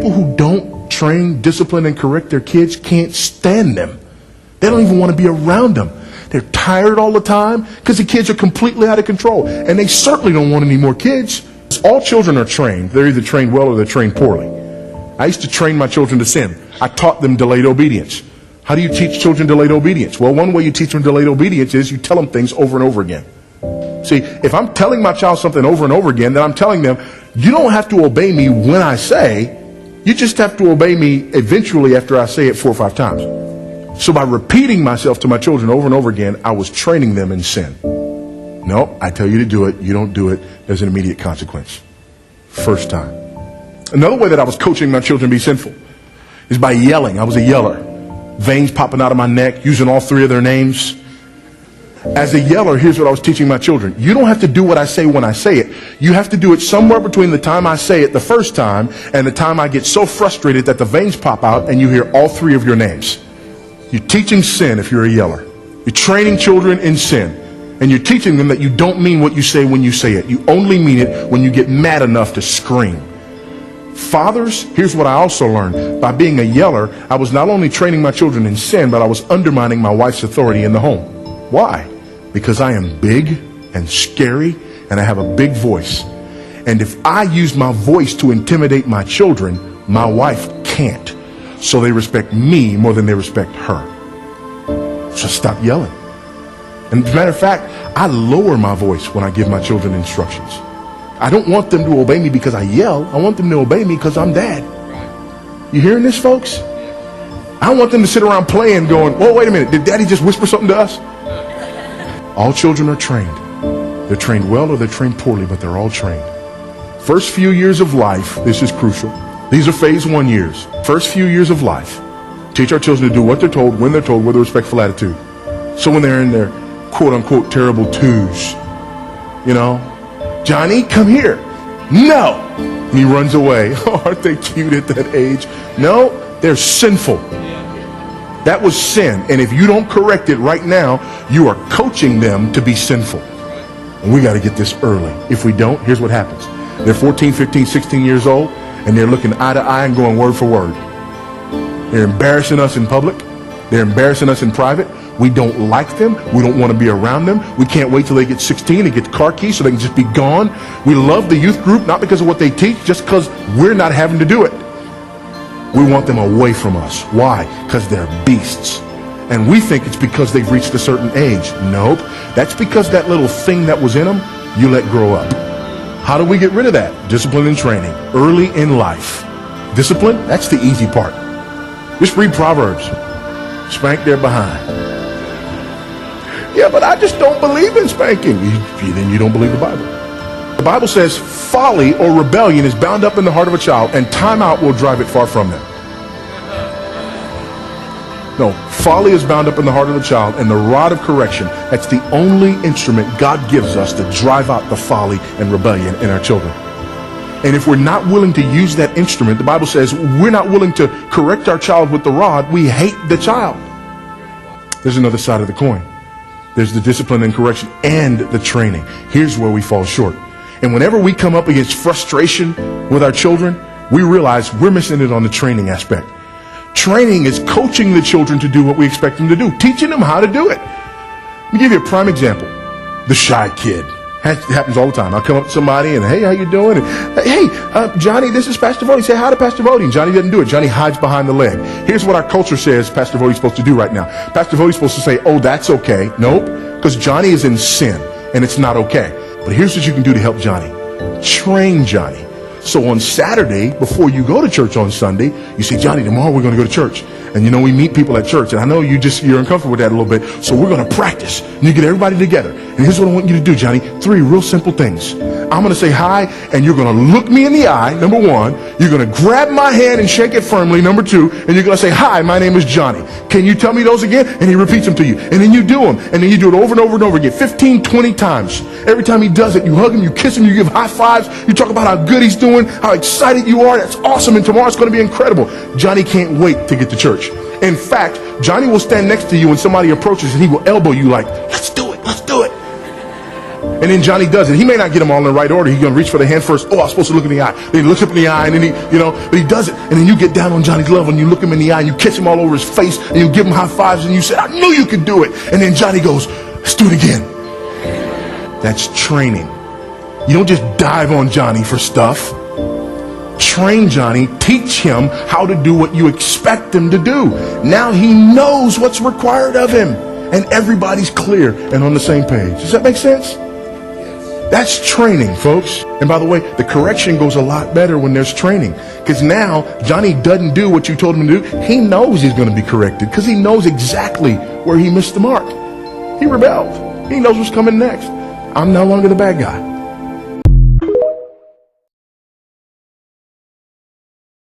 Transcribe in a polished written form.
People who don't train, discipline, and correct their kids can't stand them. They don't even want to be around them. They're tired all the time because the kids are completely out of control. And they certainly don't want any more kids. All children are trained. They're either trained well or they're trained poorly. I used to train my children to sin. I taught them delayed obedience. How do you teach children delayed obedience? Well, one way you teach them delayed obedience is you tell them things over and over again. See, if I'm telling my child something over and over again, then I'm telling them, you don't have to obey me when I say, you just have to obey me eventually after I say it 4 or 5 times. So by repeating myself to my children over and over again, I was training them in sin. No, I tell you to do it. You don't do it. There's an immediate consequence. First time. Another way that I was coaching my children to be sinful is by yelling. I was a yeller. Veins popping out of my neck, using all 3 of their names. As a yeller, here's what I was teaching my children. You don't have to do what I say when I say it. You have to do it somewhere between the time I say it the first time and the time I get so frustrated that the veins pop out and you hear all 3 of your names. You're teaching sin if you're a yeller. You're training children in sin. And you're teaching them that you don't mean what you say when you say it. You only mean it when you get mad enough to scream. Fathers, here's what I also learned. By being a yeller, I was not only training my children in sin, but I was undermining my wife's authority in the home. Why? Because I am big and scary and I have a big voice. And if I use my voice to intimidate my children, my wife can't. So they respect me more than they respect her. So stop yelling. And as a matter of fact, I lower my voice when I give my children instructions. I don't want them to obey me because I yell. I want them to obey me because I'm dad. You hearing this, folks? I don't want them to sit around playing going, whoa, wait a minute, did daddy just whisper something to us? All children are trained. They're trained well or they're trained poorly, but they're all trained. First few years of life, this is crucial. These are phase 1 years. First few years of life, teach our children to do what they're told, when they're told, with a respectful attitude. So when they're in their quote-unquote terrible 2s, you know, Johnny, come here. No. And he runs away. Oh, aren't they cute at that age? No, they're sinful. That was sin. And if you don't correct it right now, you are coaching them to be sinful. And we got to get this early. If we don't, here's what happens. They're 14, 15, 16 years old, and they're looking eye to eye and going word for word. They're embarrassing us in public. They're embarrassing us in private. We don't like them. We don't want to be around them. We can't wait till they get 16 and get the car keys so they can just be gone. We love the youth group, not because of what they teach, just because we're not having to do it. We want them away from us. Why? Because they're beasts. And we think it's because they've reached a certain age. Nope. That's because that little thing that was in them, you let grow up. How do we get rid of that? Discipline and training. Early in life. Discipline, that's the easy part. Just read Proverbs. Spank their behind. Yeah, but I just don't believe in spanking. Then you don't believe the Bible. The Bible says folly or rebellion is bound up in the heart of a child, and timeout will drive it far from them. No, folly is bound up in the heart of the child, and the rod of correction, that's the only instrument God gives us to drive out the folly and rebellion in our children. And if we're not willing to use that instrument, the Bible says we're not willing to correct our child with the rod, we hate the child. There's another side of the coin. There's the discipline and correction and the training. Here's where we fall short. And whenever we come up against frustration with our children, we realize we're missing it on the training aspect. Training is coaching the children to do what we expect them to do, teaching them how to do it. Let me give you a prime example. The shy kid. It happens all the time. I'll come up to somebody and, hey, how you doing? And, hey, Johnny, this is Pastor Vody. Say hi to Pastor Vody. And Johnny doesn't do it. Johnny hides behind the leg. Here's what our culture says Pastor Vody's supposed to do right now. Pastor Vody's supposed to say, oh, that's okay. Nope, because Johnny is in sin and it's not okay. But here's what you can do to help Johnny. Train Johnny. So on Saturday, before you go to church on Sunday, you say, Johnny, tomorrow we're going to go to church. And you know, we meet people at church. And I know you're uncomfortable with that a little bit. So we're going to practice. And you get everybody together. And here's what I want you to do, Johnny. 3 real simple things. I'm going to say hi, and you're going to look me in the eye, number 1. You're going to grab my hand and shake it firmly, number 2. And you're going to say, hi, my name is Johnny. Can you tell me those again? And he repeats them to you. And then you do them. And then you do it over and over and over again, 15, 20 times. Every time he does it, you hug him, you kiss him, you give high fives. You talk about how good he's doing, how excited you are. That's awesome. And tomorrow's going to be incredible. Johnny can't wait to get to church. In fact, Johnny will stand next to you when somebody approaches and he will elbow you like, let's do it, let's do it. And then Johnny does it. He may not get them all in the right order. He's going to reach for the hand first. Oh, I'm supposed to look in the eye. Then he looks up in the eye, and then but he does it. And then you get down on Johnny's level, and you look him in the eye, and you catch him all over his face, and you give him high fives, and you say, I knew you could do it. And then Johnny goes, let's do it again. That's training. You don't just dive on Johnny for stuff. Train Johnny, teach him how to do what you expect him to do. Now he knows what's required of him, and everybody's clear and on the same page. Does that make sense? That's training, folks. And by the way, the correction goes a lot better when there's training, because now Johnny doesn't do what you told him to do. He knows he's going to be corrected because he knows exactly where he missed the mark. He rebelled. He knows what's coming next. I'm no longer the bad guy.